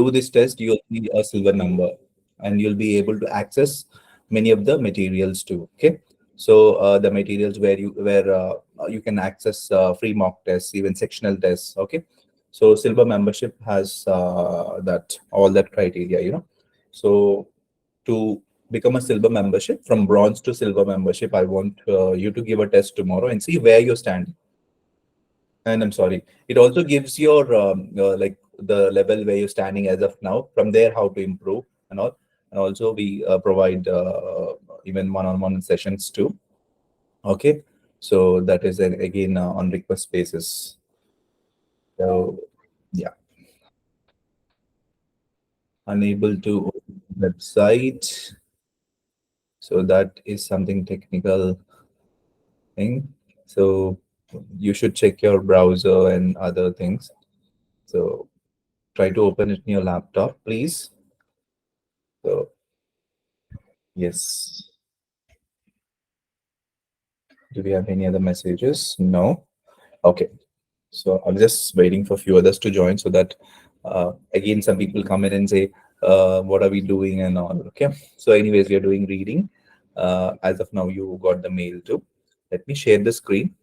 do this test, you'll see a silver number, and you'll be able to access many of the materials too. Okay, so the materials where you can access free mock tests, even sectional tests. Okay, so silver membership has that all that criteria. So to become a silver membership, from bronze to silver membership, I want you to give a test tomorrow and see where you're standing. And I'm sorry, it also gives your like the level where you're standing as of now. From there, how to improve and all. And also, we provide even one-on-one sessions too. Okay, so that is again on request basis. So yeah, unable to open the website. So that is something technical thing. So you should check your browser and other things. So try to open it in your laptop, please. So yes. Do we have any other messages? No. Okay. So I'm just waiting for a few others to join so that again some people come in and say, what are we doing and all. Okay. So anyways, we are doing reading. As of now, you got the mail too. Let me share the screen.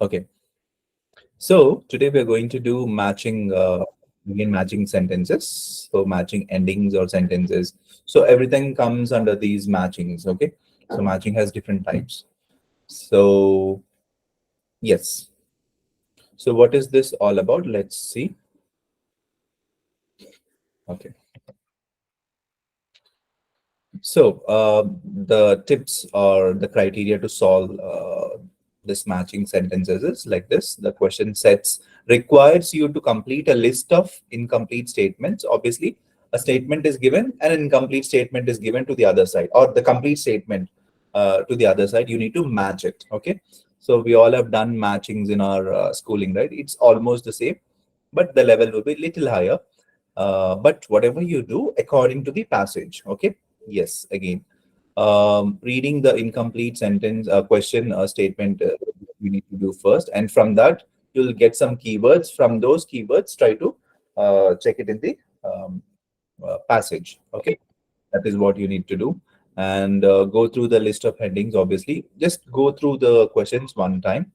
Okay. So today we're going to do matching, again, matching sentences. So matching endings or sentences. So everything comes under these matchings. Okay. So matching has different types. So yes. So what is this all about? Let's see. Okay. So the tips or the criteria to solve this matching sentences is like this. The question sets requires you to complete a list of incomplete statements. Obviously, a statement is given, an incomplete statement is given to the other side, or the complete statement to the other side. You need to match it. Okay. So we all have done matchings in our schooling, right? It's almost the same, but the level will be little higher. But whatever you do according to the passage. Okay. Yes, again, reading the incomplete sentence, question, statement, we need to do first, and from that you'll get some keywords. From those keywords, try to check it in the passage. Okay, that is what you need to do, and go through the list of headings. Obviously, just go through the questions one time,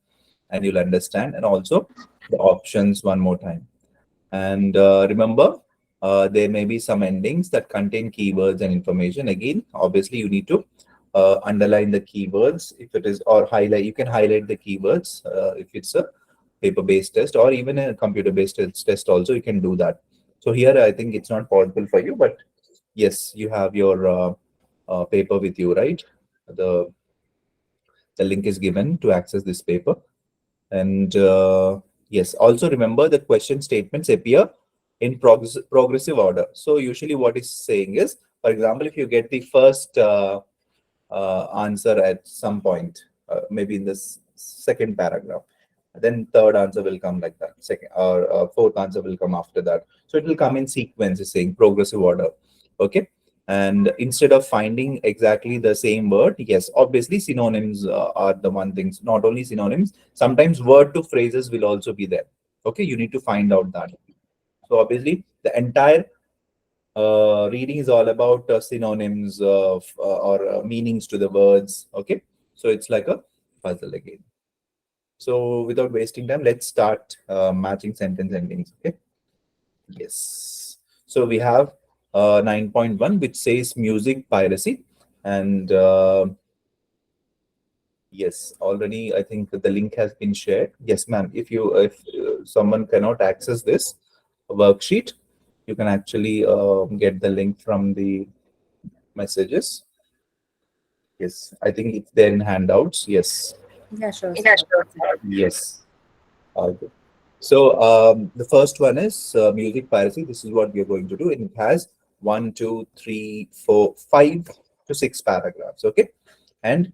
and you'll understand, and also the options one more time. And remember, there may be some endings that contain keywords and information. Again, obviously, you need to underline the keywords if it is, or highlight. You can highlight the keywords if it's a paper-based test, or even a computer-based test. Also, you can do that. So here, I think it's not possible for you, but yes, you have your paper with you, right? The the link is given to access this paper. And yes, also remember that question statements appear in progressive order. So usually what it's saying is, for example, if you get the first answer at some point, maybe in this second paragraph, then third answer will come like that. Second or fourth answer will come after that. So it will come in sequence, is saying progressive order. Okay. And instead of finding exactly the same word, yes, obviously synonyms are the one things. Not only synonyms, sometimes word to phrases will also be there. Okay, you need to find out that. So obviously, the entire reading is all about synonyms of or meanings to the words. Okay, so it's like a puzzle again. So without wasting time, let's start matching sentence endings. Okay. Yes. So we have 9.1, which says music piracy. And yes, already I think that the link has been shared. Yes, ma'am. If someone cannot access this worksheet, you can actually get the link from the messages. Yes, I think it's there in handouts. Yes. Yeah, sure, Yeah, sir. sure. One second. Yes. All good. So the first one is music piracy. This is what we are going to do. And it has one, two, three, four, 5 to 6 paragraphs. Okay. And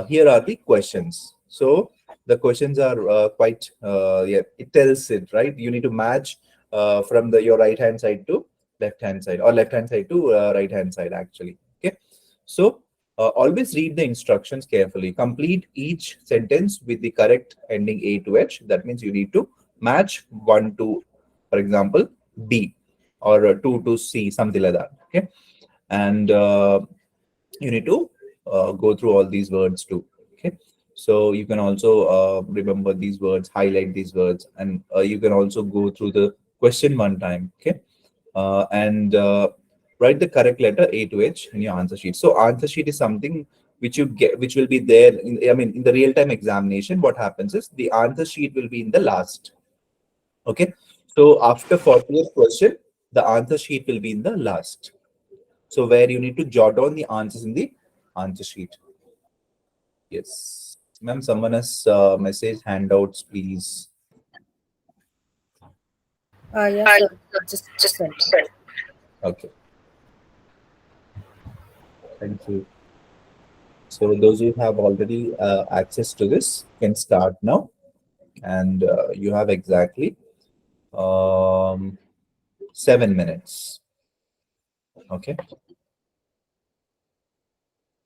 here are the questions. So the questions are quite, yeah, it tells it, right? You need to match from your right hand side to left hand side, or left hand side to right hand side actually. Okay, so always read the instructions carefully. Complete each sentence with the correct ending A to H. That means you need to match one to, for example, B, or two to C, something like that. Okay, and you need to go through all these words too. Okay, so you can also remember these words, highlight these words, and you can also go through the question one time. Okay, and write the correct letter A to H in your answer sheet. So answer sheet is something which you get, which will be there in, I mean, in the real time examination. What happens is the answer sheet will be in the last. Okay, so after 40th question, the answer sheet will be in the last. So where you need to jot down the answers in the answer sheet. Yes, ma'am. Someone has message handouts, please. Yes, sir. Just sent. Okay, thank you. So those who have already access to this can start now, and you have exactly um, 7 minutes. Okay,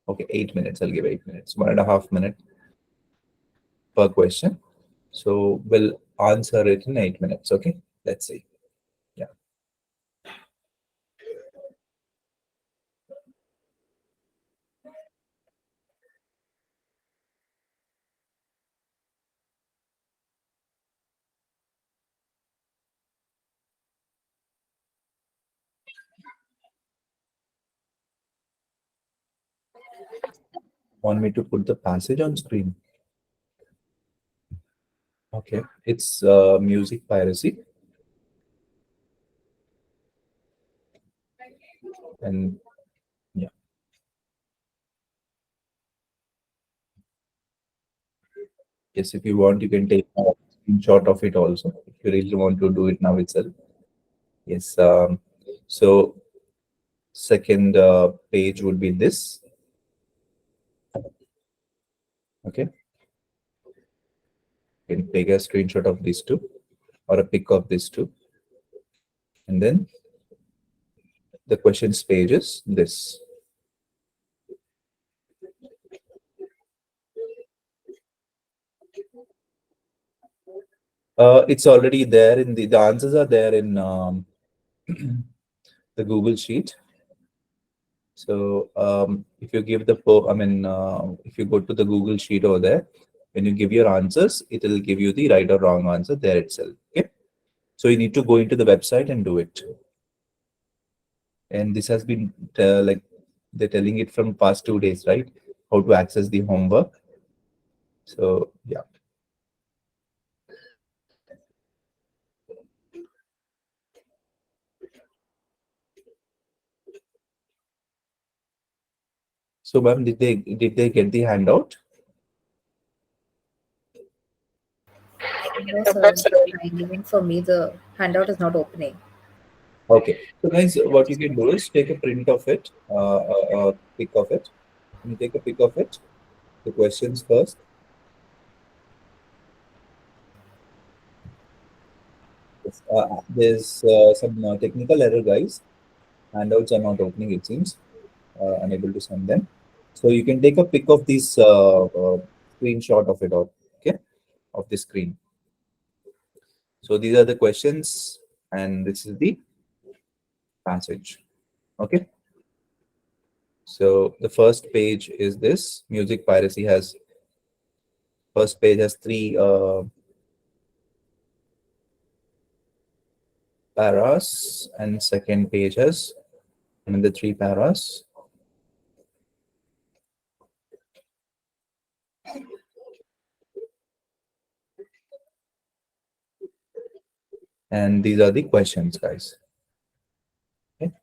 okay, 8 minutes. I'll give 8 minutes, 1.5 minute per question. So we'll answer it in 8 minutes. Okay, let's see. Yeah, want me to put the passage on screen? Okay, it's music piracy, and yeah, yes. If you want, you can take a screenshot of it also. If you really want to do it now itself. Yes. So second page would be this. Okay, you can take a screenshot of these two, or a pic of these two, and then the questions page is this. It's already there in the answers are there in the Google sheet. So if you give the if you go to the Google sheet over there, when you give your answers, it will give you the right or wrong answer there itself. Okay, so you need to go into the website and do it. And this has been like they're telling it from past 2 days, right? How to access the homework. So yeah. So ma'am, did they get the handout? No, sir. I'm just trying. Even for me, the handout is not opening. Okay. So guys, what you can do is take a print of it, pic of it. Can you take a pic of it? The questions first. Yes, there's some technical error, guys. Handouts are not opening, it seems. Unable to send them. So you can take a pic of this screenshot of it all, okay, of the screen. So these are the questions, and this is the passage. Okay. So the first page is this. Music piracy has first page has three paras, and second page has another three paras. And these are the questions, guys. Okay.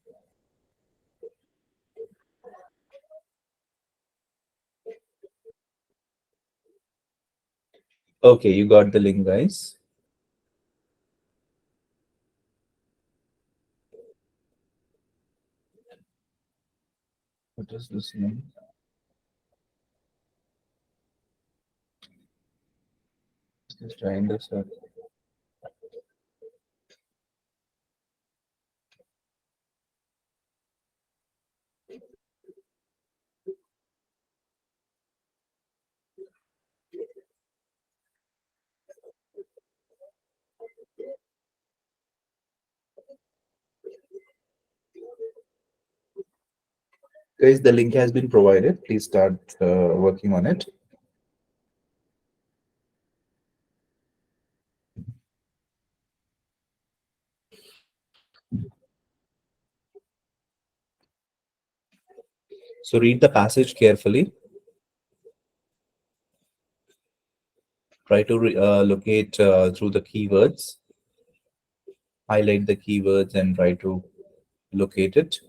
Okay, you got the link, guys. What is this name? Just trying this out. Guys, the link has been provided. Please start working on it. So read the passage carefully. Try to locate through the keywords. Highlight the keywords and try to locate it.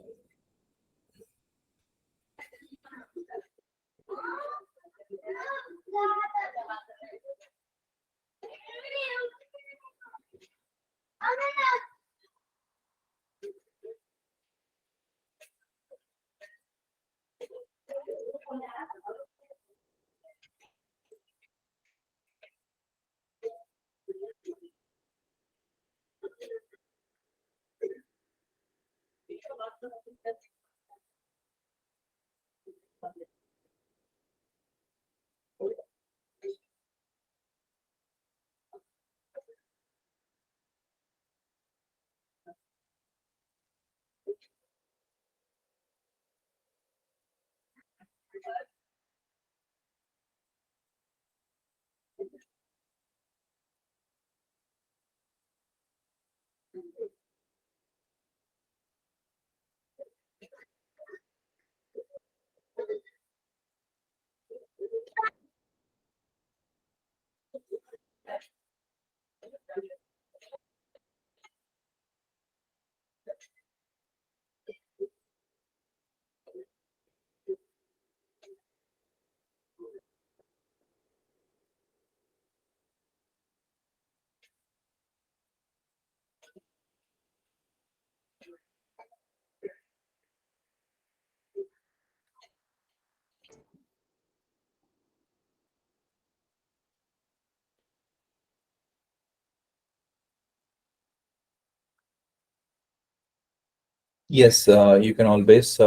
Yes, you can always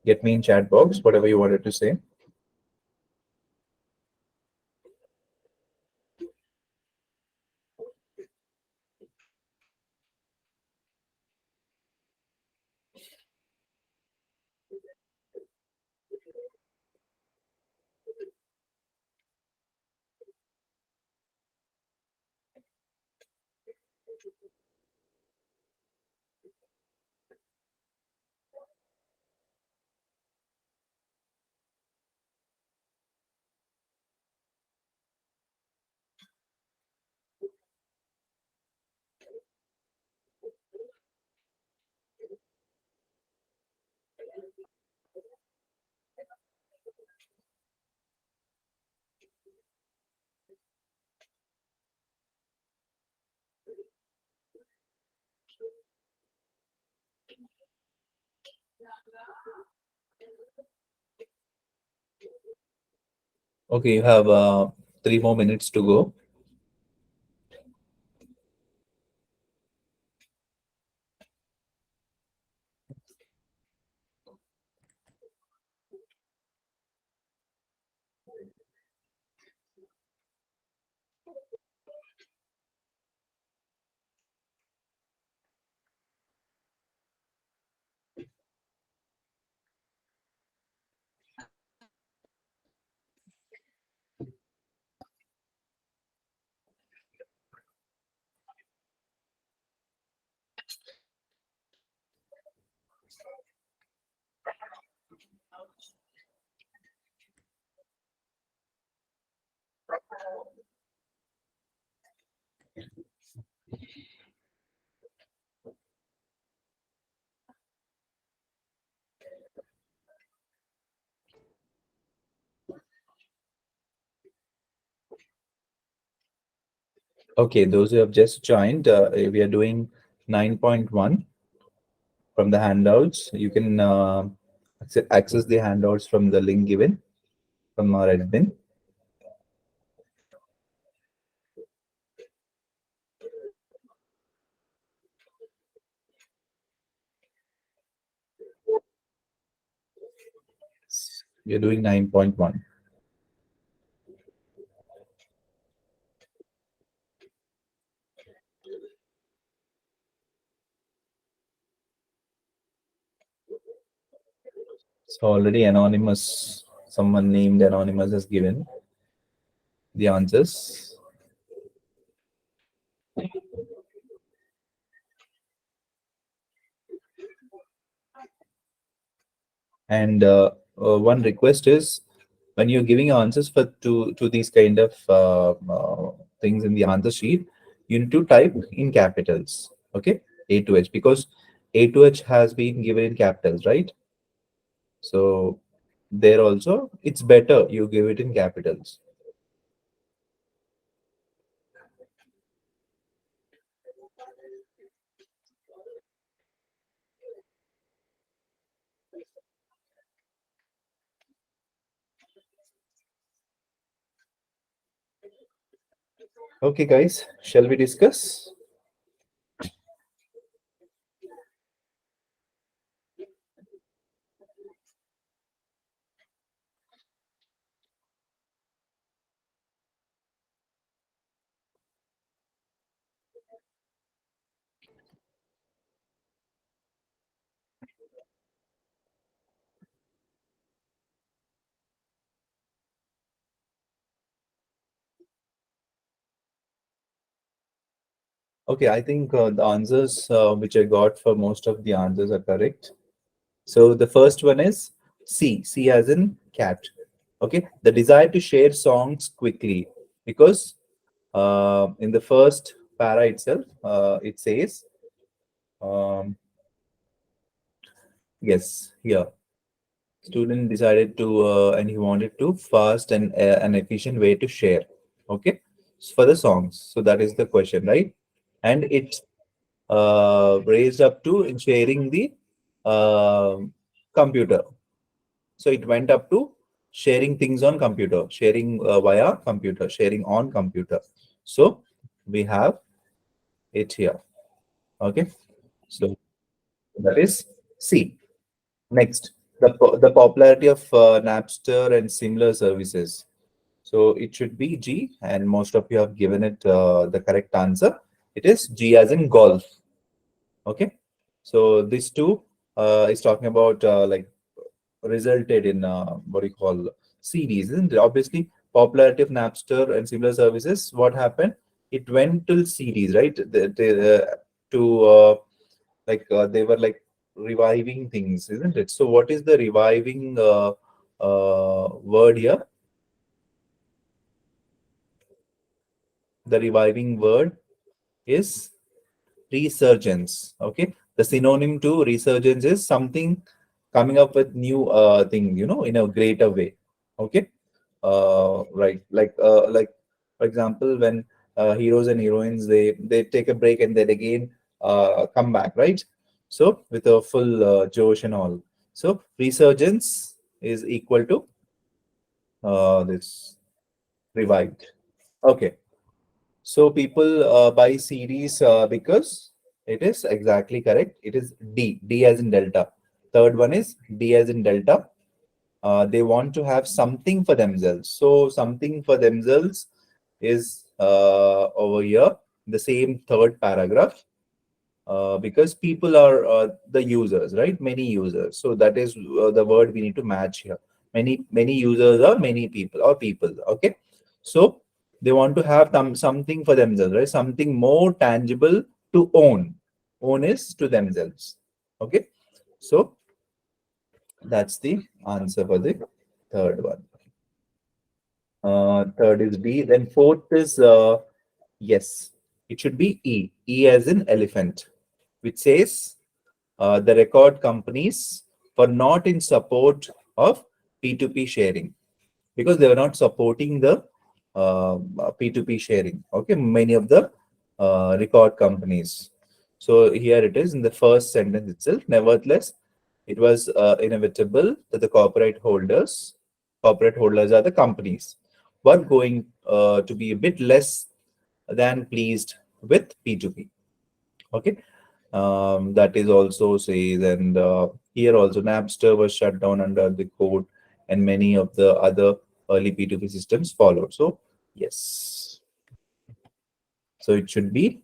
get me in chat box, whatever you wanted to say. Okay, you have 3 more minutes to go. Okay, those who have just joined, we are doing 9.1 from the handouts. You can access the handouts from the link given from our admin. We are doing 9.1. So already anonymous, someone named anonymous has given the answers. And one request is, when you're giving answers for to these kind of things in the answer sheet, you need to type in capitals. Okay, A to H, because A to H has been given in capitals, right? So there also it's better you give it in capitals. Okay, guys, shall we discuss? Okay, I think the answers which I got for most of the answers are correct. So the first one is C, C as in cat. Okay, the desire to share songs quickly, because in the first para itself, it says, um, yes, here, student decided to, and he wanted to fast and an efficient way to share. Okay, for the songs. So that is the question, right? And it raised up to in sharing the computer. So it went up to sharing things on computer, sharing via computer, sharing on computer. So we have it here. Okay. So that is C. Next, the popularity of Napster and similar services. So it should be G, and most of you have given it the correct answer. It is G as in golf. Okay. So these two is talking about like resulted in what you call CDs, isn't it? Obviously, popularity of Napster and similar services. What happened? It went till CDs, right? To like they were like reviving things, isn't it? So, what is the reviving word here? The reviving word is resurgence. Okay, the synonym to resurgence is something coming up with new thing, in a greater way. Okay, right, like for example, when heroes and heroines, they take a break and then again come back, right? So with a full josh and all. So resurgence is equal to this revived. Okay. So people buy series because it is exactly correct. It is D, D as in Delta. Third one is D as in Delta. They want to have something for themselves. So something for themselves is over here, the same third paragraph, because people are the users, right? Many users. So that is the word we need to match here. Many users are many people or people. Okay, so they want to have something for themselves, right? Something more tangible to own. Own is to themselves. Okay, so that's the answer for the third one. Third is B. Then fourth is yes. It should be E. E as in elephant, which says the record companies were not in support of P2P sharing, because they were not supporting the P2P sharing. Okay, many of the record companies. So here it is in the first sentence itself. Nevertheless, it was inevitable that the corporate holders are the companies, were going to be a bit less than pleased with P2P. Okay, that is also says, and here also Napster was shut down under the code, and many of the other early P2P systems followed. So yes, so it should be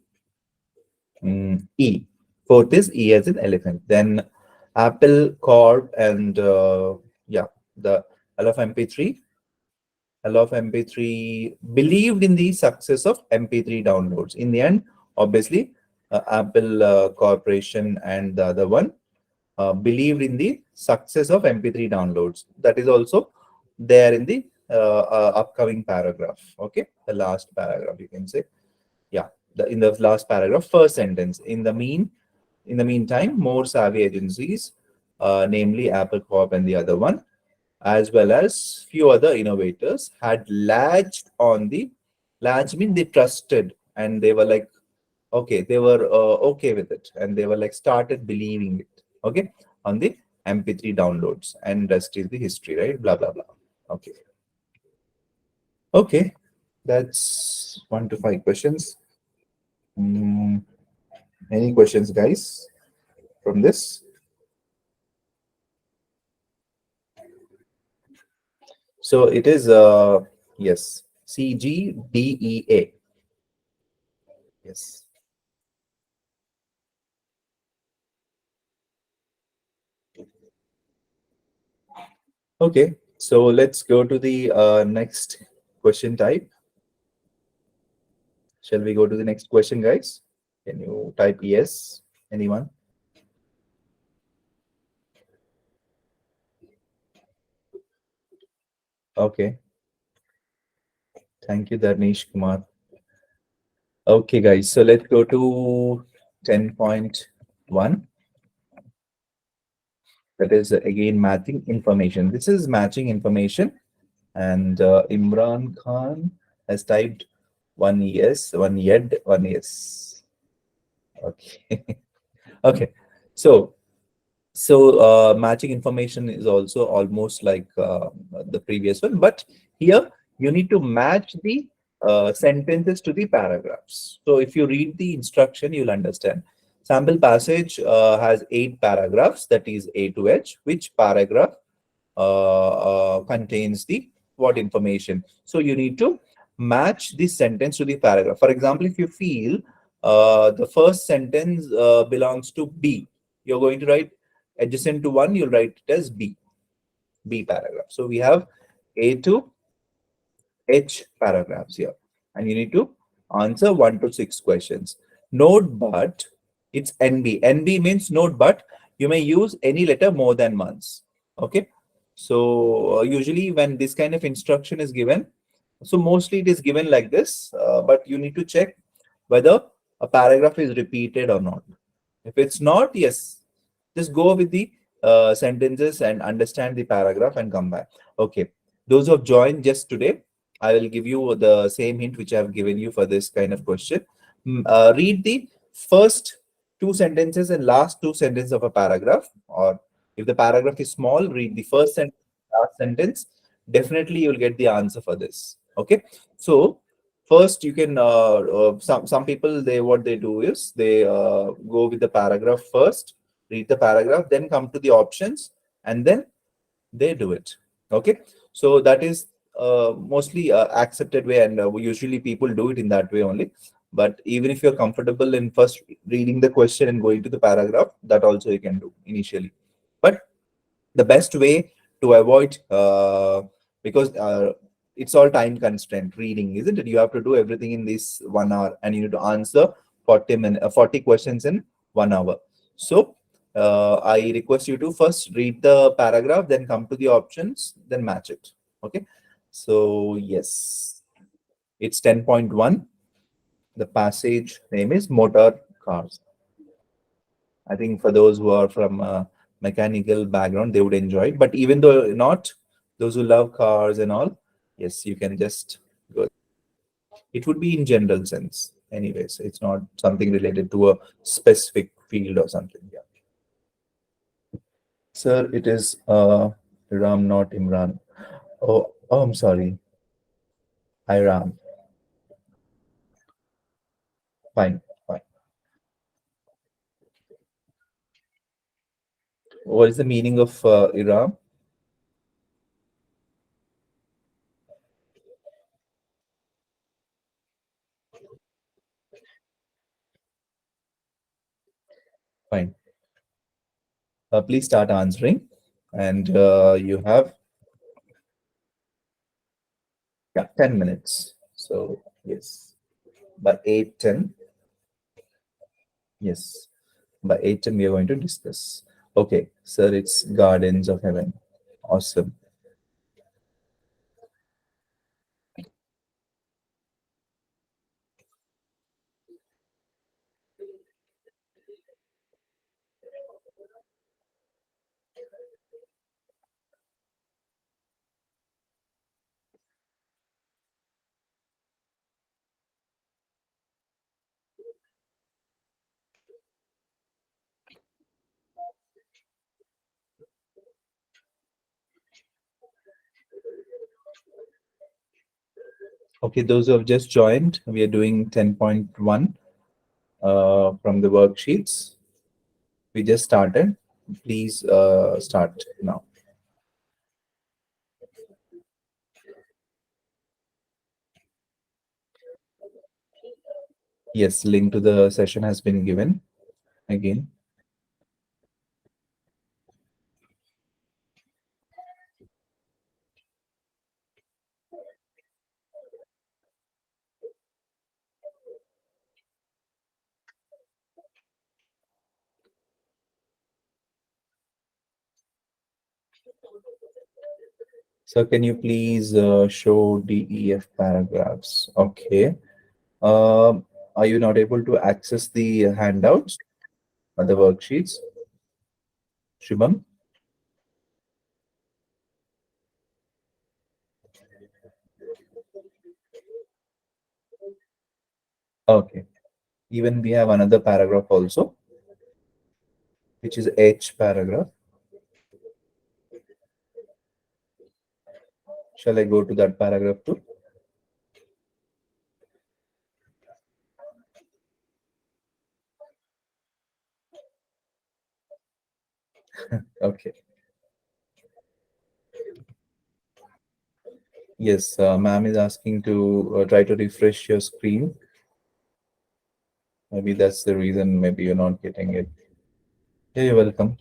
E. Fourth is E as in elephant. Then Apple Corp and yeah, the LFMP3. LFMP3 believed in the success of MP3 downloads. In the end, obviously, Apple Corporation and the other one believed in the success of MP3 downloads. That is also there in the upcoming paragraph. Okay, the last paragraph you can say. Yeah, in the last paragraph, first sentence. In the meantime, more savvy agencies, namely Apple Corp and the other one, as well as few other innovators, had latched on the latch mean they trusted and they were like okay, they were okay with it and they were like started believing it. Okay, on the MP3 downloads, and rest is the history, right? Blah blah blah. Okay, okay, that's 1 to 5 questions. Mm, any questions, guys, from this? So it is yes, CGDEA. Yes. Okay, so let's go to the next question type. Shall we go to the next question, guys? Can you type yes? Anyone? Okay, thank you, Dharnesh Kumar. Okay, guys, so let's go to 10.1. That is again matching information. This is matching information, and Imran Khan has typed one yes, one yed, one yes. Okay, okay. So matching information is also almost like the previous one, but here you need to match the sentences to the paragraphs. So if you read the instruction, you'll understand. Sample passage has 8 paragraphs, that is A to H. Which paragraph contains the what information? So you need to match the sentence to the paragraph. For example, if you feel the first sentence belongs to B, you're going to write adjacent to one, you'll write it as B paragraph. So we have A to H paragraphs here, and you need to answer 1 to 6 questions. Note but it's NB. NB means note but you may use any letter more than once. Okay, so usually when this kind of instruction is given, so mostly it is given like this, but you need to check whether a paragraph is repeated or not. If it's not, yes, just go with the sentences and understand the paragraph and come back. Okay, those who have joined just today, I will give you the same hint which I have given you for this kind of question. Read the first 2 sentences and last 2 sentences of a paragraph, or if the paragraph is small, read the first sentence, last sentence. Definitely, you will get the answer for this. Okay, so first you can some people, they what they do is they go with the paragraph first, read the paragraph, then come to the options, and then they do it. Okay, so that is mostly accepted way, and usually people do it in that way only. But even if you're comfortable in first reading the question and going to the paragraph, that also you can do initially. But the best way to avoid because it's all time constraint reading, isn't it? You have to do everything in this 1 hour, and you need to answer 40 questions in 1 hour. So I request you to first read the paragraph, then come to the options, then match it. Okay, so yes, it's 10.1. The passage name is motor cars. I think for those who are from a mechanical background, they would enjoy it. But even though not, those who love cars and all, yes, you can just go. It would be in general sense. Anyways, it's not something related to a specific field or something. Yeah. Sir, it is Ram, not Imran. Oh, I'm sorry. Iram. Fine, fine. What is the meaning of Iram? Fine. Please start answering. And you have, yeah, 10 minutes. So, yes, by 8:10, yes, by 8:10, we are going to discuss. Okay, sir, it's Gardens of Heaven. Awesome. Okay, those who have just joined, we are doing 10.1 from the worksheets. We just started. Please start now. Yes, link to the session has been given again. So can you please show DEF paragraphs? Okay. Are you not able to access the handouts or the worksheets? Shubham? Okay. Even we have another paragraph also, which is H paragraph. Shall I go to that paragraph too? Okay. Yes, ma'am is asking to try to refresh your screen. Maybe that's the reason. Maybe you're not getting it. Yeah, you're welcome.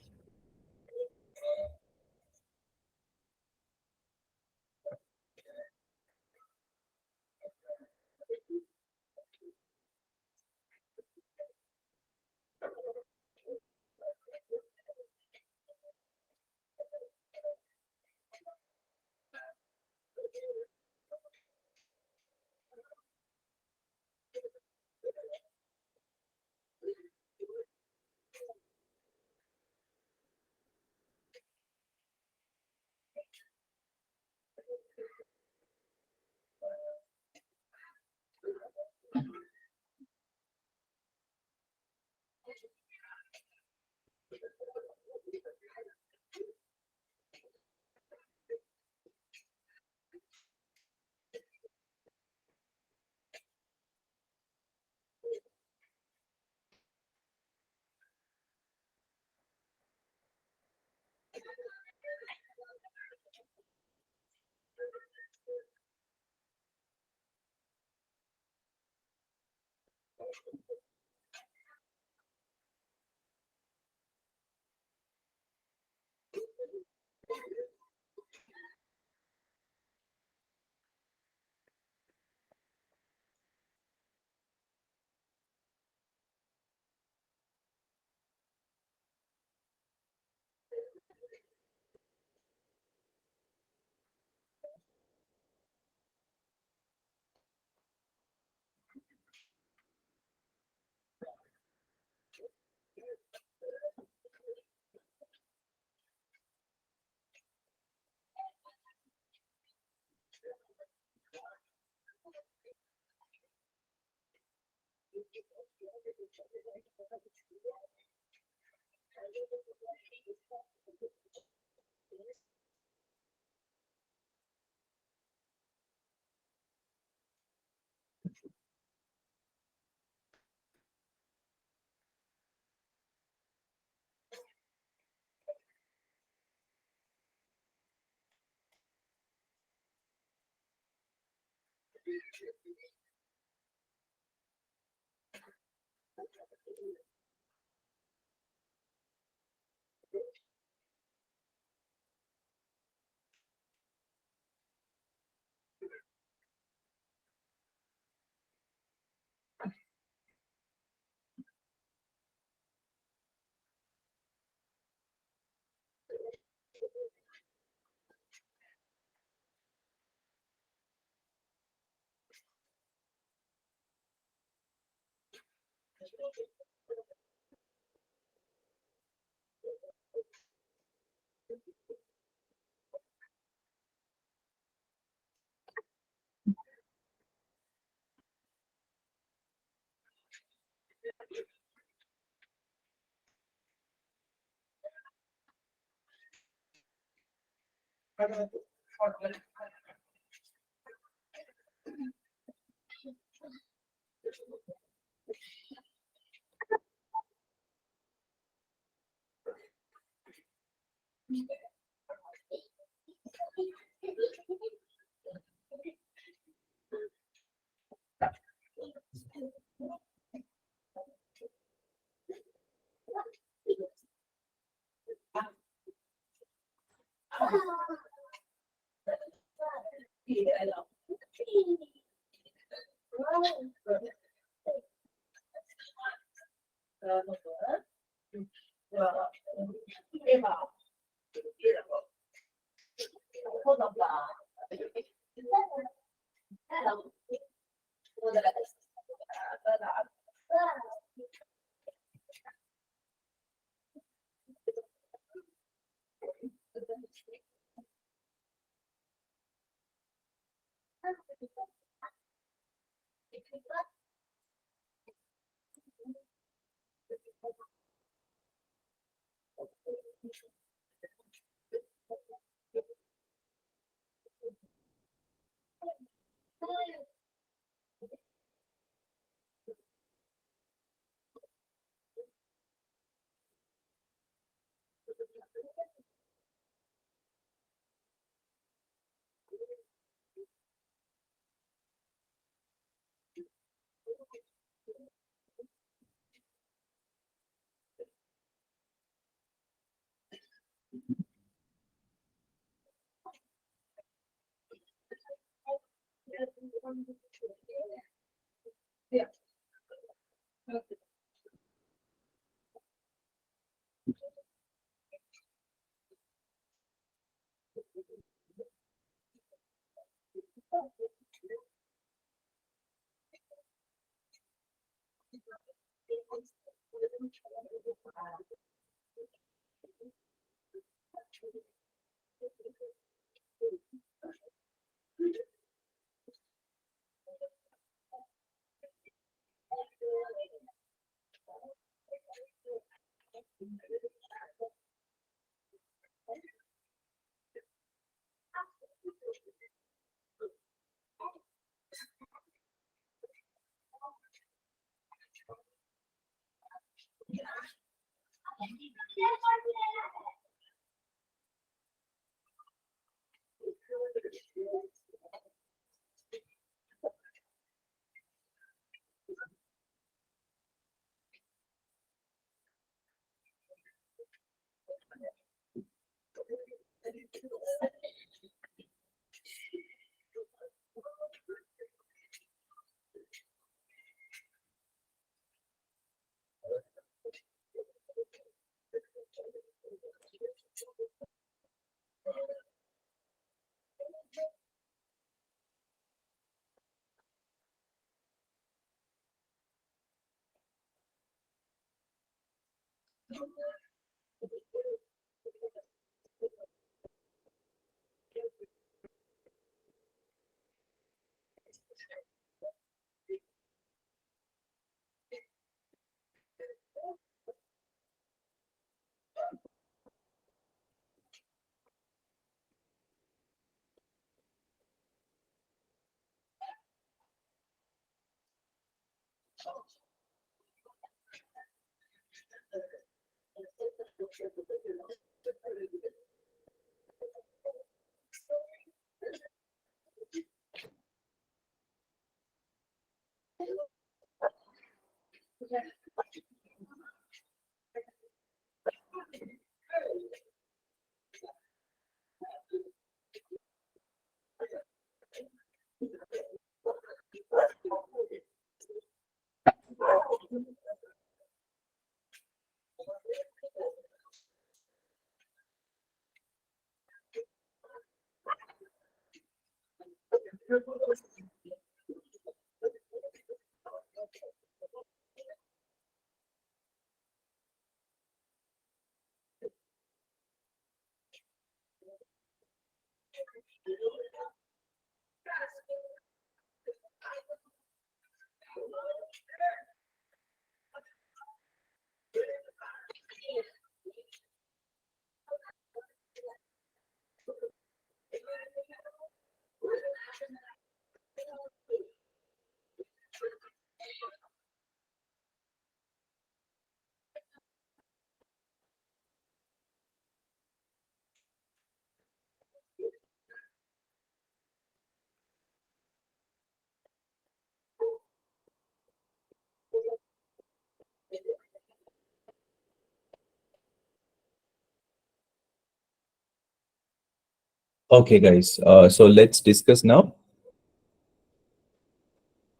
Okay, guys. So let's discuss now.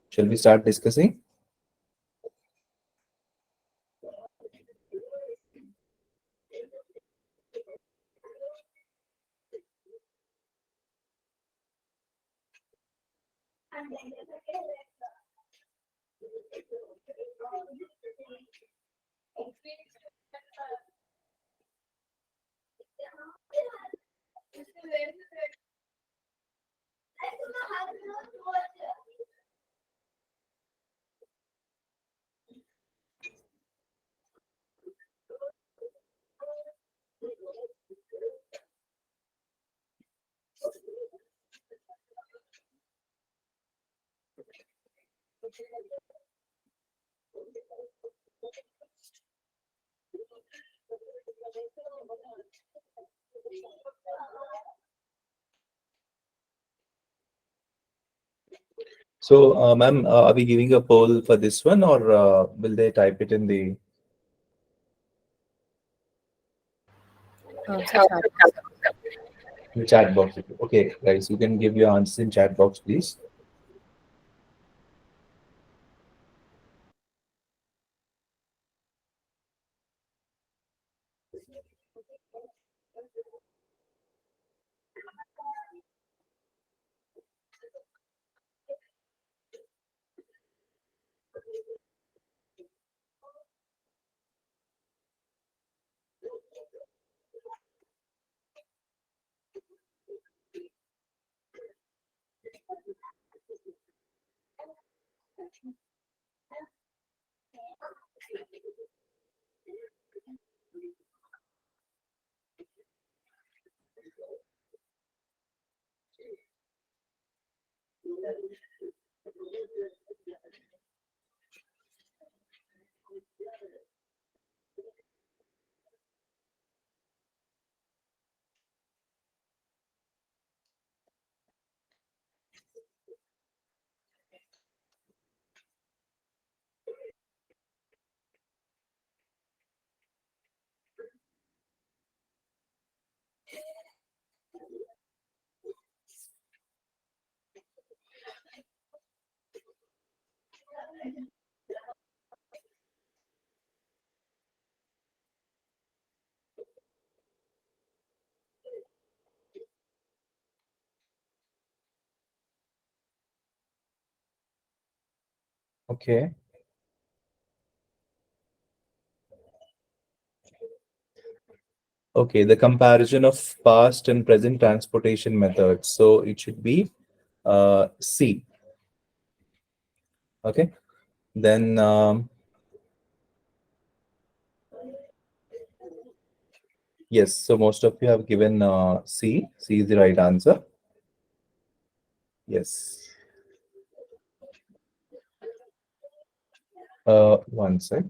Shall we start discussing? So, ma'am, are we giving a poll for this one, or will they type it in So chat box. the chat box? Okay, guys, you can give your answers in chat box, please. Okay. Okay, the comparison of past and present transportation methods. So it should be C. Okay. Then yes, so most of you have given C. C is the right answer. Yes. One sec.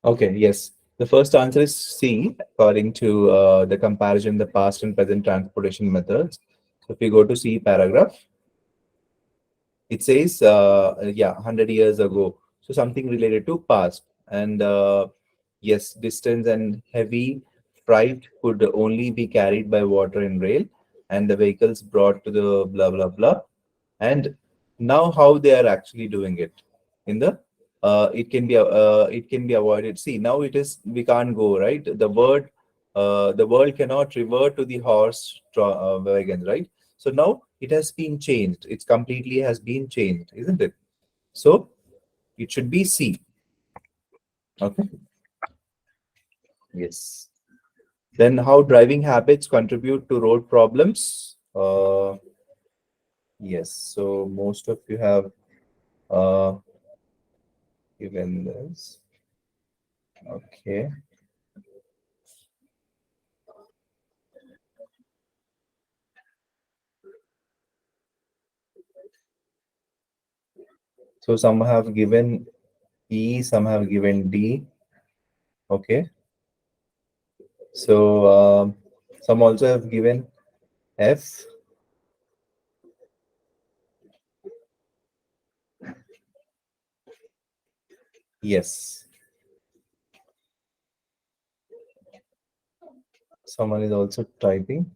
Okay, yes. The first answer is C, according to the comparison the past and present transportation methods. So if you go to C paragraph, it says, yeah, 100 years ago. So something related to past. And yes, distance and heavy freight could only be carried by water and rail, and the vehicles brought to the blah, blah, blah. And now how they are actually doing it in the it can be avoided. See, now it is, we can't go, right? The world cannot revert to the wagons, right? So now it has been changed. It's completely has been changed, isn't it? So it should be C. Okay. Yes. Then how driving habits contribute to road problems? Yes. So most of you have uh, given this. Okay. So some have given E, some have given D. Okay. So some also have given F. Yes. Someone is also typing.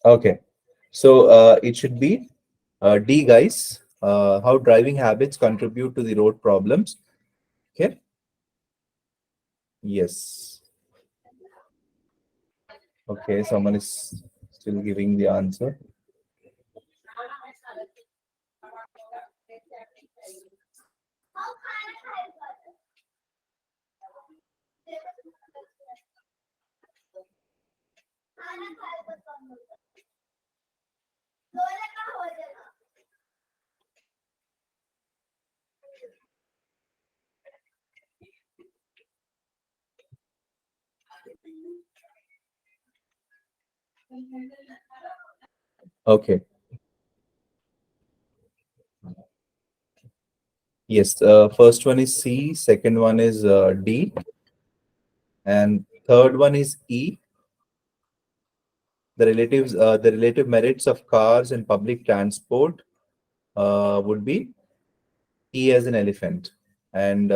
Okay. So it should be D, guys. How driving habits contribute to the road problems. Okay. Yes. Okay. Someone is still giving the answer. Okay. Yes. First one is C. Second one is D. And third one is E. The relative merits of cars and public transport would be E as an elephant. And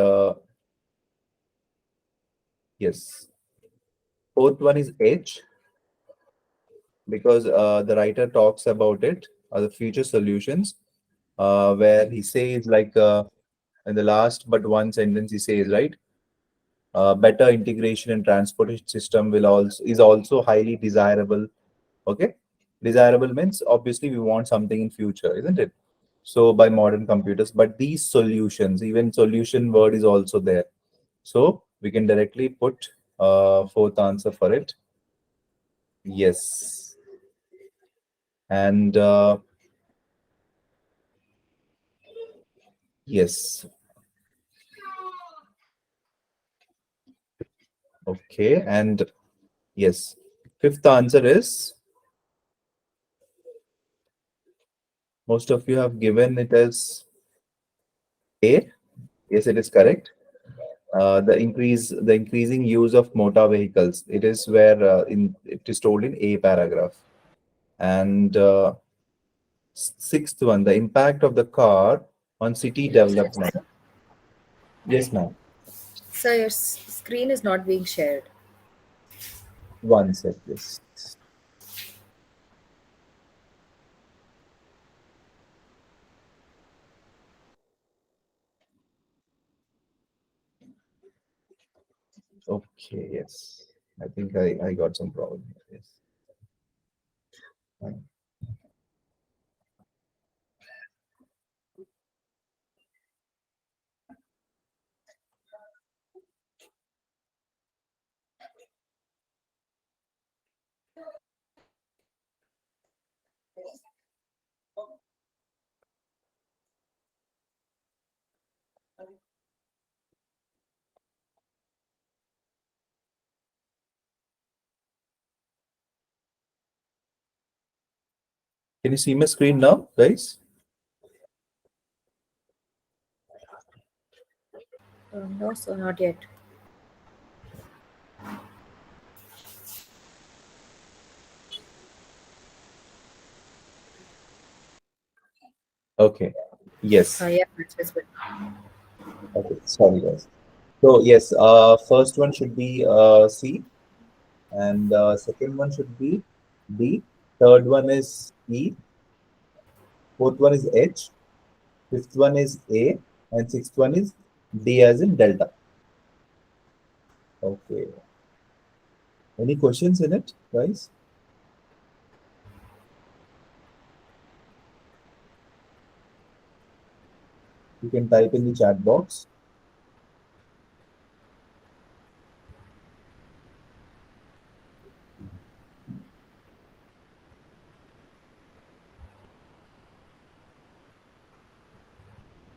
yes, fourth one is H, because the writer talks about it, the future solutions, where he says like in the last but one sentence he says, right, better integration in transportation system will also is also highly desirable. Okay, desirable means obviously we want something in future, isn't it? So by modern computers, but these solutions, even solution word is also there, so we can directly put fourth answer for it. Yes. And yes. Okay. And yes, fifth answer is, most of you have given it as A. Yes, it is correct. The increasing use of motor vehicles. It is where in it is told in A paragraph. And sixth one, the impact of the car on city development. Yes, ma'am. So your screen is not being shared. One sec, yes. Okay, yes. I think I got some problem here. Yes. Fine. Can you see my screen now, guys? No, sir, not yet. Okay. Yes. Yeah, that's visible. Okay. Sorry, guys. So yes, first one should be C, and second one should be D. Third one is E. Fourth one is H. Fifth one is A, and sixth one is D as in Delta. Okay. Any questions in it, guys? You can type in the chat box.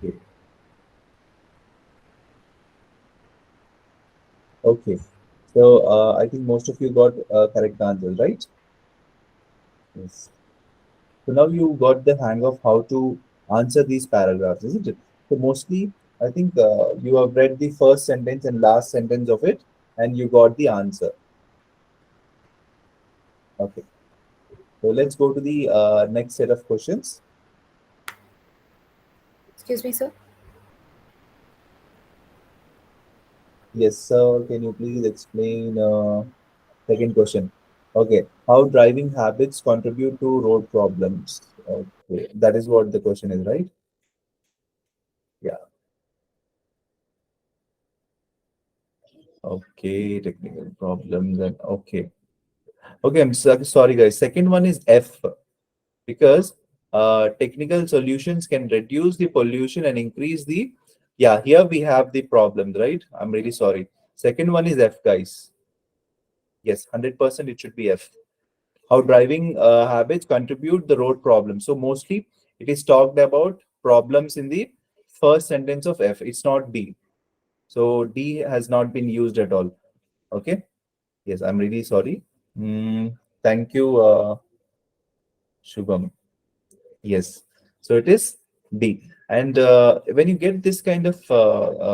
Okay. Okay. So I think most of you got correct answers, right? Yes. So now you got the hang of how to answer these paragraphs, isn't it? So mostly, I think you have read the first sentence and last sentence of it, and you got the answer. Okay. So let's go to the next set of questions. Excuse me, sir. Yes, sir. Can you please explain second question? Okay. How driving habits contribute to road problems? Okay. That is what the question is, right? Yeah. Okay. Technical problems and okay. Okay. Sorry, guys. Second one is F because technical solutions can reduce the pollution and increase the. Yeah. Here we have the problems, right? I'm really sorry. Second one is F, guys. Yes, 100% it should be F. How driving habits contribute the road problem. So mostly it is talked about problems in the first sentence of F. It's not D. So D has not been used at all. Okay. Yes, I'm really sorry. Thank you, Shubham. Yes. So it is D. And when you get this kind of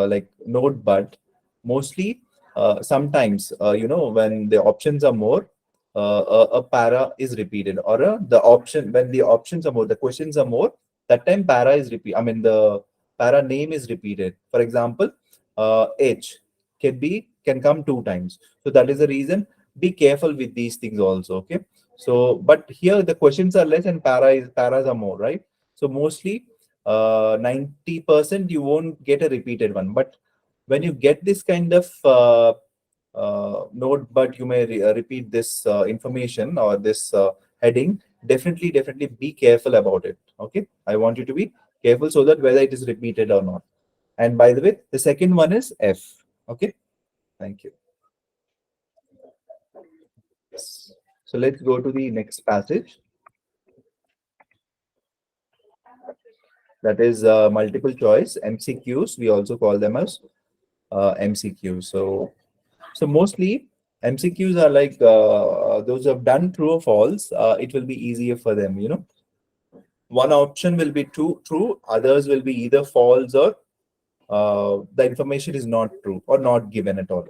like node but mostly sometimes when the options are more, a para is repeated, or the option when the options are more, the questions are more. That time para is repeat. I mean the para name is repeated. For example, H can come two times. So that is the reason. Be careful with these things also. Okay. So, but here the questions are less and paras are more, right? So mostly 90% you won't get a repeated one. But when you get this kind of note, but you may repeat this information or this heading, definitely be careful about it. Okay. I want you to be careful so that whether it is repeated or not. And by the way, the second one is F. Okay. Thank you. So let's go to the next passage. That is multiple choice MCQs. We also call them as MCQs. So mostly MCQs are like those who have done true or false. It will be easier for them. One option will be true, others will be either false or the information is not true or not given at all.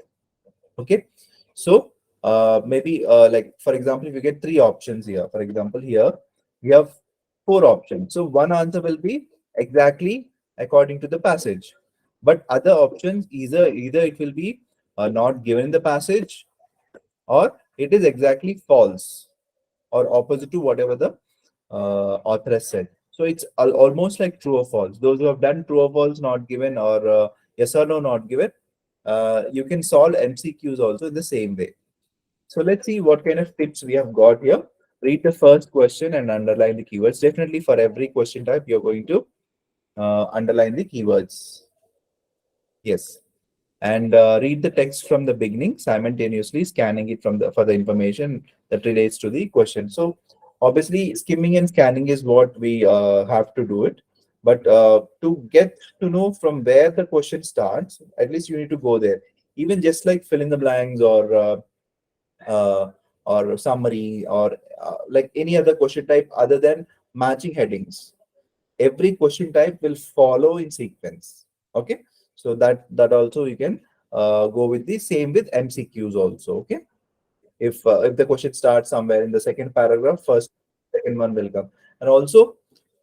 Okay. So maybe like for example, if you get three options here, for example, here we have four options. So one answer will be exactly according to the passage, but other options either it will be not given in the passage, or it is exactly false or opposite to whatever the author has said. So it's almost like true or false. Those who have done true or false not given, or yes or no not given, You can solve MCQs also in the same way. So let's see what kind of tips we have got here. Read the first question and underline the keywords. Definitely for every question type, you're going to underline the keywords. Yes. And read the text from the beginning, simultaneously scanning it from the for the information that relates to the question. So obviously, skimming and scanning is what we have to do it. But to get to know from where the question starts, at least you need to go there. Even just like fill in the blanks uh, or summary or like any other question type other than matching headings. Every question type will follow in sequence. Okay, so that also you can go with the same with MCQs also. Okay, if the question starts somewhere in the second paragraph, first second one will come, and also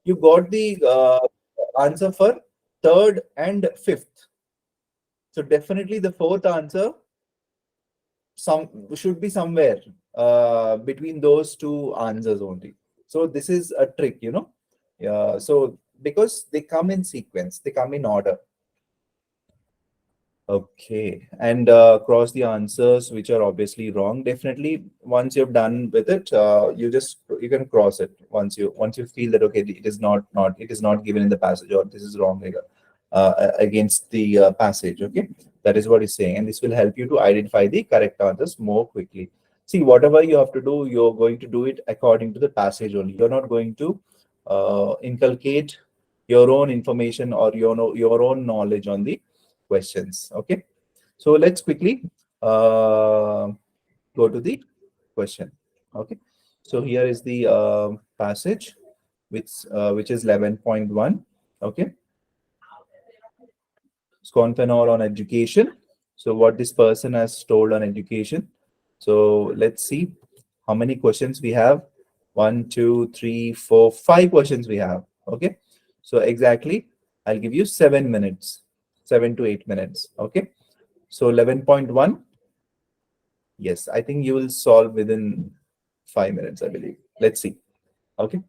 you got the answer for third and fifth. So definitely the fourth answer some should be somewhere between those two answers only. So this is a trick, you know. Yeah, so because they come in sequence, they come in order. Okay, and cross the answers which are obviously wrong. Definitely, once you've done with it, you can cross it once you feel that okay, it is not given in the passage or this is wrong against the passage. Okay, that is what it's saying, and this will help you to identify the correct answers more quickly. See, whatever you have to do, you're going to do it according to the passage only. You're not going to inculcate your own information or your own knowledge on the questions. Okay, so let's quickly go to the question. Okay, so here is the passage which is 11.1. Okay, Sconfenor on education. So what this person has told on education. So let's see how many questions we have. One, two, three, four, five questions we have. Okay, so exactly I'll give you 7 minutes, 7 to 8 minutes. Okay, so 11.1. Yes, I think you will solve within 5 minutes, I believe. Let's see. Okay.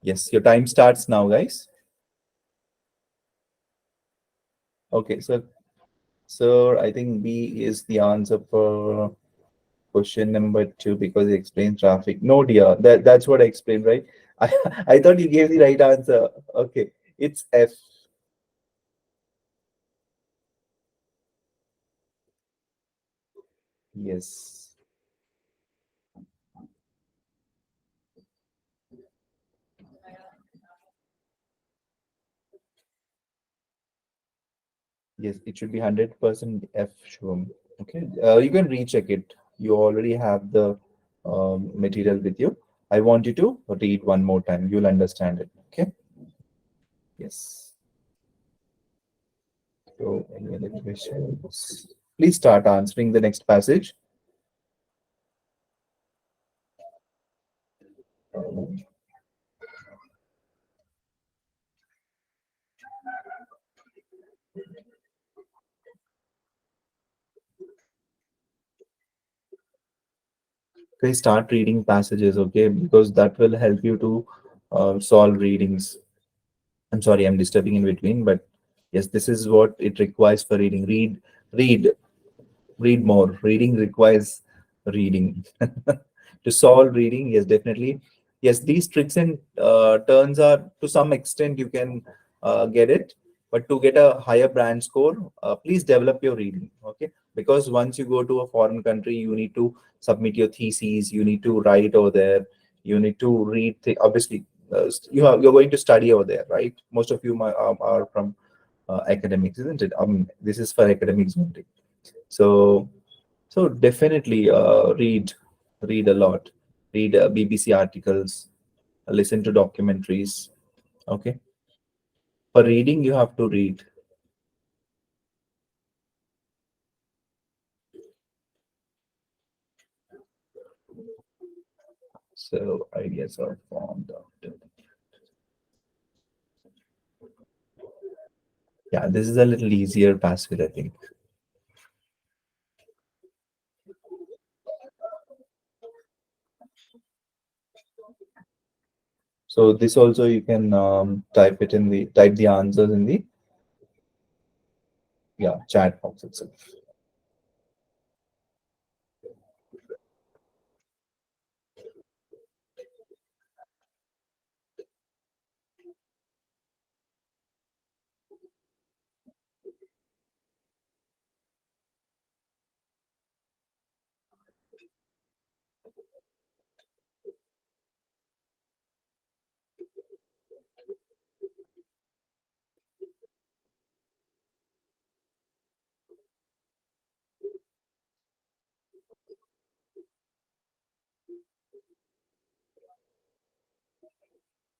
Yes, your time starts now, guys. Okay, so I think B is the answer for question number two because it explains traffic. No, dear, that's what I explained, right? I I thought you gave the right answer. Okay, it's F. Yes. Yes, it should be 100% F, Shubham. Okay, you can recheck it. You already have the material with you. I want you to read one more time. You'll understand it. Okay. Yes. So, any other questions? Please start answering the next passage. Okay, start reading passages. Okay, because that will help you to solve readings. I'm sorry, I'm disturbing in between, but yes, this is what it requires for reading. Read, read more. Reading requires reading. To solve reading, yes, definitely. Yes, these tricks and turns are to some extent you can get it, but to get a higher brand score, please develop your reading. Okay, because once you go to a foreign country, you need to submit your theses, you need to write over there, you need to read. Obviously, you're going to study over there, right? Most of you are from academics, isn't it? This is for academics only. So so definitely read a lot, read BBC articles, listen to documentaries. Okay, for reading you have to read. So ideas are formed after. Yeah, this is a little easier passage, I think. So this also you can type the answers in the, yeah, chat box itself.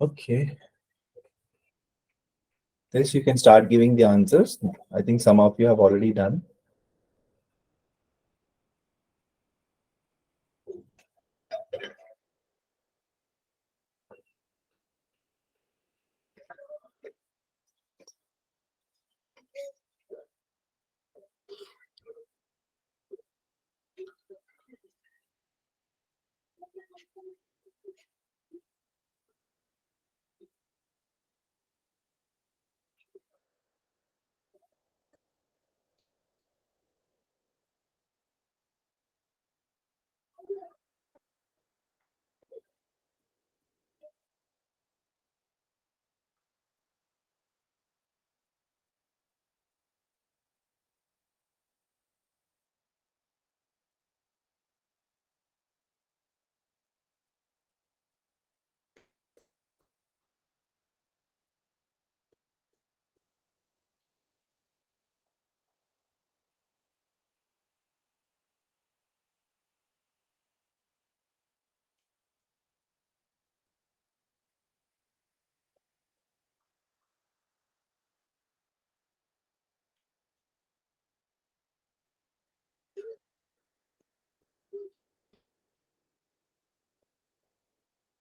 Okay. Yes, you can start giving the answers. I think some of you have already done.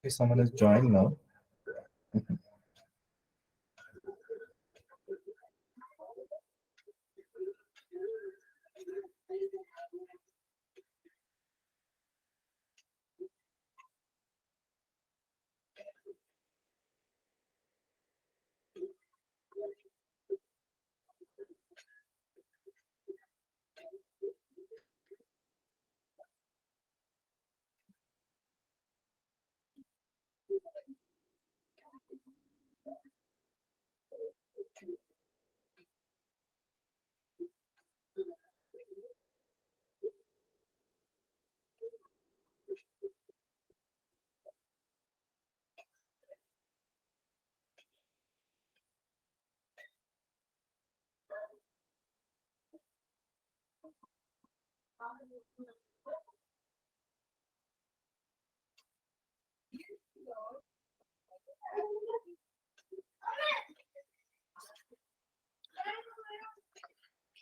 Okay, someone has joined now.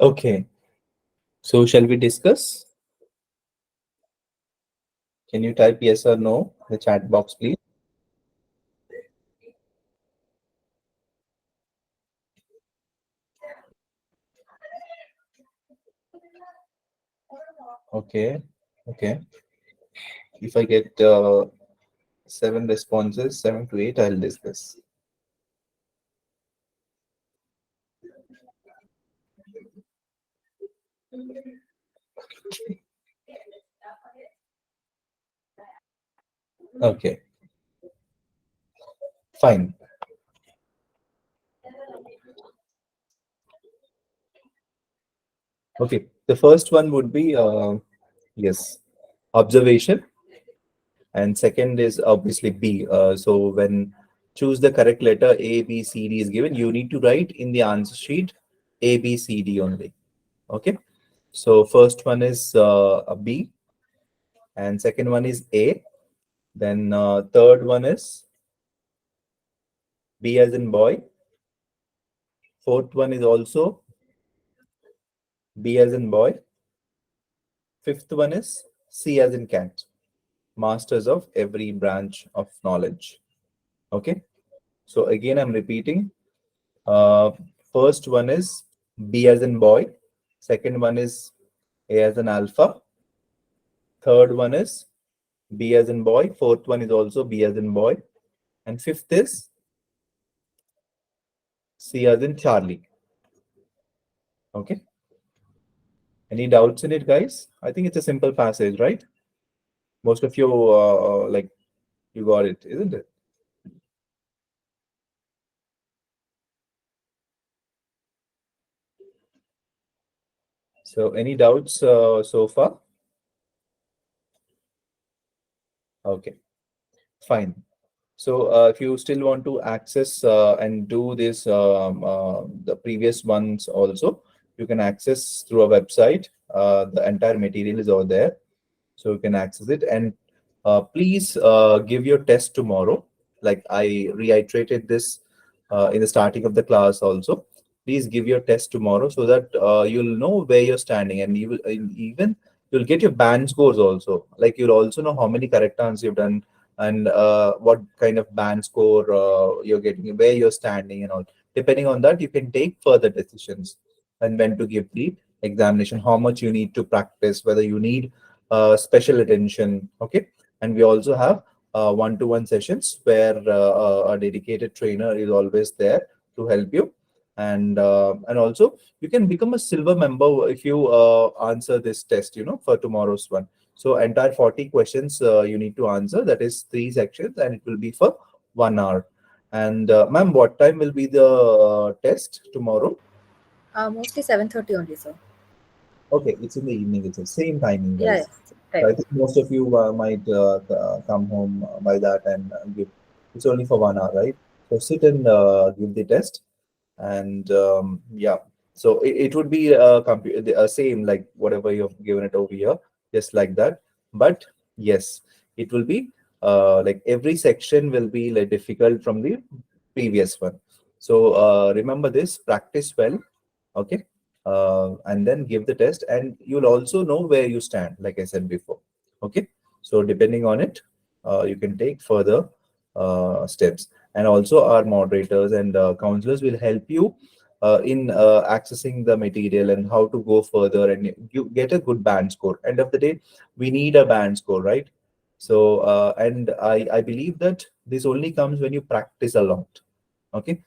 Okay. So shall we discuss? Can you type yes or no in the chat box, please? Okay. Okay. If I get seven responses, 7 to 8, I'll discuss. Okay. Fine. Okay. The first one would be yes, observation, and second is obviously B. So when choose the correct letter A, B, C, D is given, you need to write in the answer sheet A, B, C, D only. Okay. So first one is a B, and second one is A. Then third one is B as in boy. Fourth one is also B as in boy. Fifth one is C as in cat. Masters of every branch of knowledge. Okay. So again, I'm repeating. Uh, First one is B as in boy. Second one is A as in alpha. Third one is B as in boy. Fourth one is also B as in boy. And fifth is C as in Charlie. Okay. Any doubts in it, guys? I think it's a simple passage, right? Most of you like you got it, isn't it? So any doubts so far? Okay, fine. So if you still want to access and do this, the previous ones also, you can access through a website. The entire material is over there, so you can access it. And please give your test tomorrow. like I reiterated this in the starting of the class also. Please give your test tomorrow so that you'll know where you're standing, and you will even you'll get your band scores also. Like you'll also know how many correct answers you've done, and what kind of band score you're getting, where you're standing, and all. Depending on that, you can take further decisions and when to give the examination, how much you need to practice, whether you need special attention. Okay, and we also have one-to-one sessions where a dedicated trainer is always there to help you, and also you can become a silver member if you answer this test, for tomorrow's one. So entire 40 questions you need to answer. That is three sections, and it will be for 1 hour. And ma'am, what time will be the test tomorrow? Mostly 7:30 only, sir. Okay, it's in the evening. It's the same timing, Yeah, yeah, guys. So I timing. think most of you might come home by that and give. It's only for 1 hour, right? So sit and give the test, and yeah. So it would be same like whatever you've given it over here, just like that. But yes, it will be like every section will be like difficult from the previous one. So remember this, practice well, okay, and then give the test, and you'll also know where you stand, like I said before. Okay, so depending on it, you can take further steps, and also our moderators and counselors will help you in accessing the material and how to go further, and you get a good band score. End of the day, we need a band score, right? So and I believe that this only comes when you practice a lot. Okay,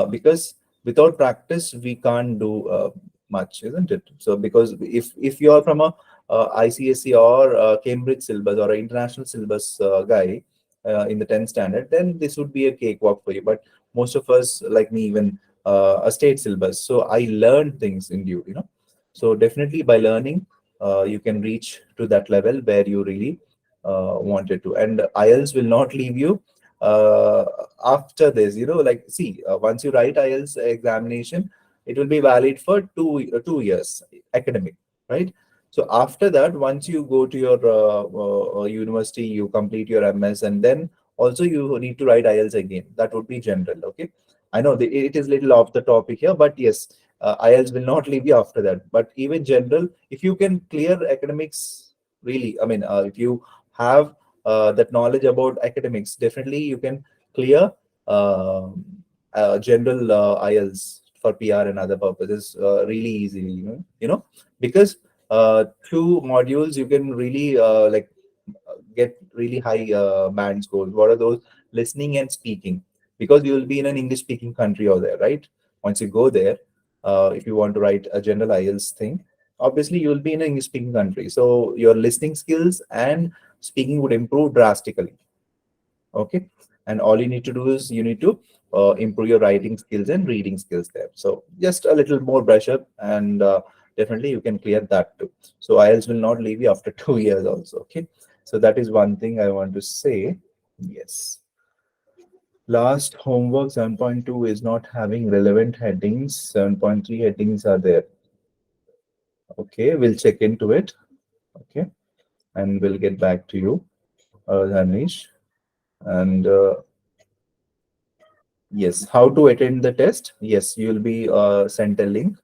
because without practice we can't do much, isn't it? So because if you are from a ICSE or Cambridge syllabus or an international syllabus guy in the 10th standard, then this would be a cakewalk for you. But most of us, like me, even a state syllabus, so I learned things in due. So definitely by learning you can reach to that level where you really wanted to. And IELTS will not leave you uh, after this. Like, see, once you write IELTS examination, it will be valid for 2 years academic, right? So after that, once you go to your university, you complete your MS, and then also you need to write IELTS again. That would be general. Okay, I know it is little off the topic here, but yes, IELTS will not leave you after that. But even general, if you can clear academics, really, I mean, if you have that knowledge about academics, definitely you can clear general IELTS for PR and other purposes really easily. Because two modules you can really get really high band scores. What are those? Listening and speaking, because you will be in an English speaking country over there, right? Once you go there, if you want to write a general IELTS thing, obviously you will be in an English speaking country, so your listening skills and speaking would improve drastically. Okay, and all you need to do is you need to improve your writing skills and reading skills there. So just a little more brush up, and definitely you can clear that too. So IELTS will not leave you after 2 years also. Okay, so that is one thing I want to say. Yes, last homework 7.2 is not having relevant headings. 7.3 headings are there. Okay, we'll check into it. Okay, and we'll get back to you, Danish. And yes, how to attend the test? Yes, you'll be sent a link,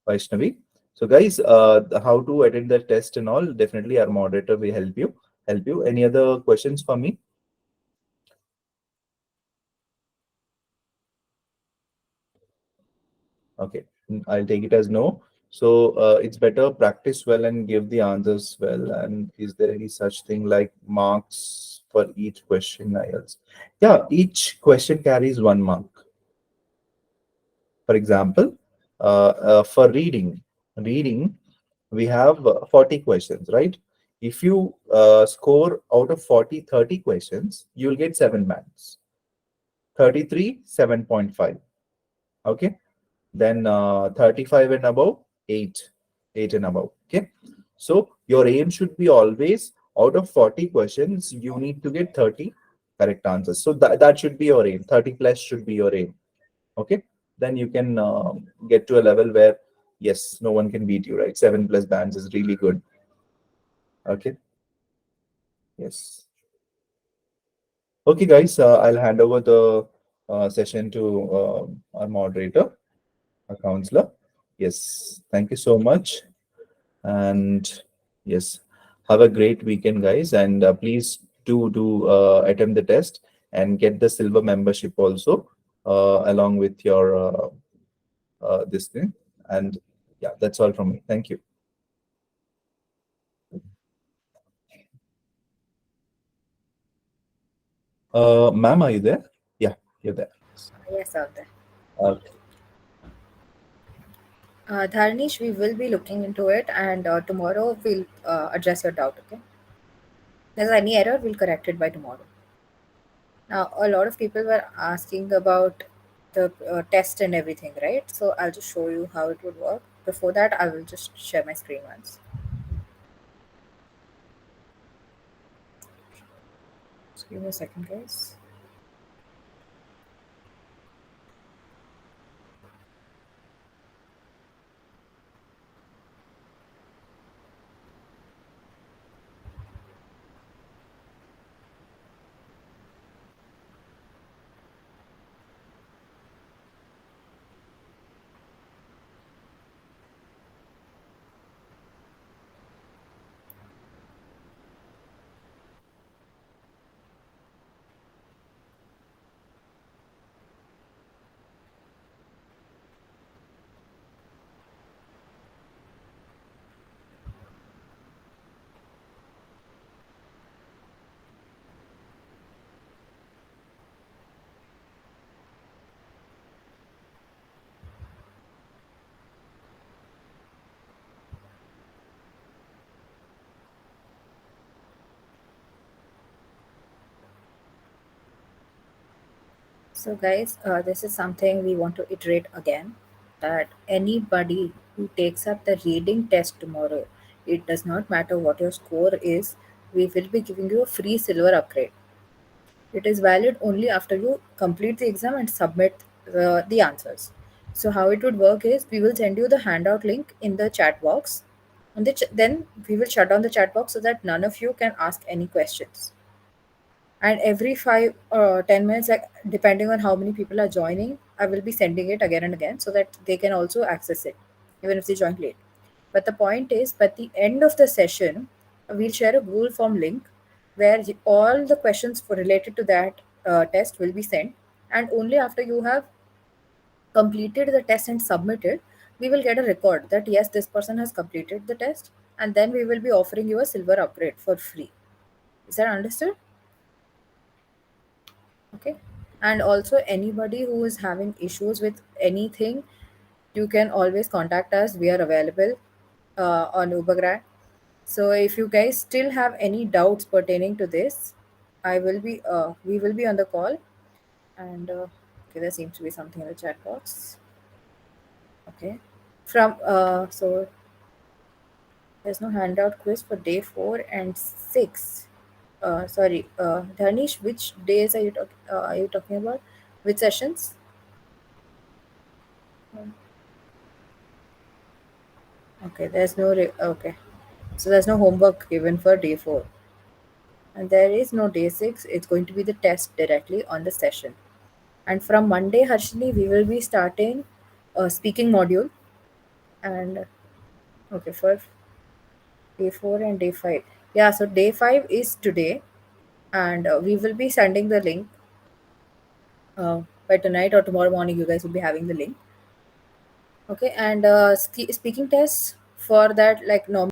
Vaishnavi. So, guys, how to attend the test and all? Definitely, our moderator will help you. Help you. Any other questions for me? Okay, I'll take it as no. So, it's better practice well and give the answers well. And is there any such thing like marks for each question, IELTS? Yeah, each question carries 1 mark. For example, for reading, we have 40 questions, right? If you score out of 40, 30 questions, you'll get 7 bands. 33, 7.5. Okay. Then 35 and above, 8. 8 and above. Okay. So your aim should be always out of 40 questions, you need to get 30 correct answers. So that should be your aim. 30 plus should be your aim. Okay, then you can get to a level where yes, no one can beat you, right? 7+ bands is really good. Okay, yes. Okay, guys, I'll hand over the session to our moderator, our counselor. Yes, thank you so much. And yes, have a great weekend, guys. And please do attempt the test and get the silver membership also along with your this thing. And yeah, that's all from me. Thank you. Ma'am, are you there? Yeah, you're there. Yes, out there. Okay. Dharnish, we will be looking into it, and tomorrow we'll address your doubt. Okay. If there's any error, we'll correct it by tomorrow. Now, a lot of people were asking about the test and everything, right? So I'll just show you how it would work. Before that, I will just share my screen once. Just give me a second, guys. So, guys, this is something we want to iterate again, that anybody who takes up the reading test tomorrow, it does not matter what your score is, we will be giving you a free silver upgrade. It is valid only after you complete the exam and submit the answers. So, how it would work is we will send you the handout link in the chat box, and then we will shut down the chat box so that none of you can ask any questions. And every 5 10 minutes, like depending on how many people are joining, I will be sending it again and again so that they can also access it even if they join late. But the point is, by the end of the session, we'll share a Google form link where all the questions related to that test will be sent, and only after you have completed the test and submitted, we will get a record that yes, this person has completed the test, and then we will be offering you a silver upgrade for free. Is that understood? Okay. And also, anybody who is having issues with anything, you can always contact us. We are available on Ubergrad. So if you guys still have any doubts pertaining to this, we will be on the call. And okay, there seems to be something in the chat box. Okay. So there's no handout quiz for day 4 and 6. Sorry, Danish, which days are you talking about? Which sessions? Okay, okay. So there's no homework given for day 4. And there is no day 6. It's going to be the test directly on the session. And from Monday, Harshini, we will be starting a speaking module. And okay, for day 4 and day 5. Yeah, so day 5 is today. And we will be sending the link by tonight or tomorrow morning. You guys will be having the link. Okay, and speaking tests for that, like normal.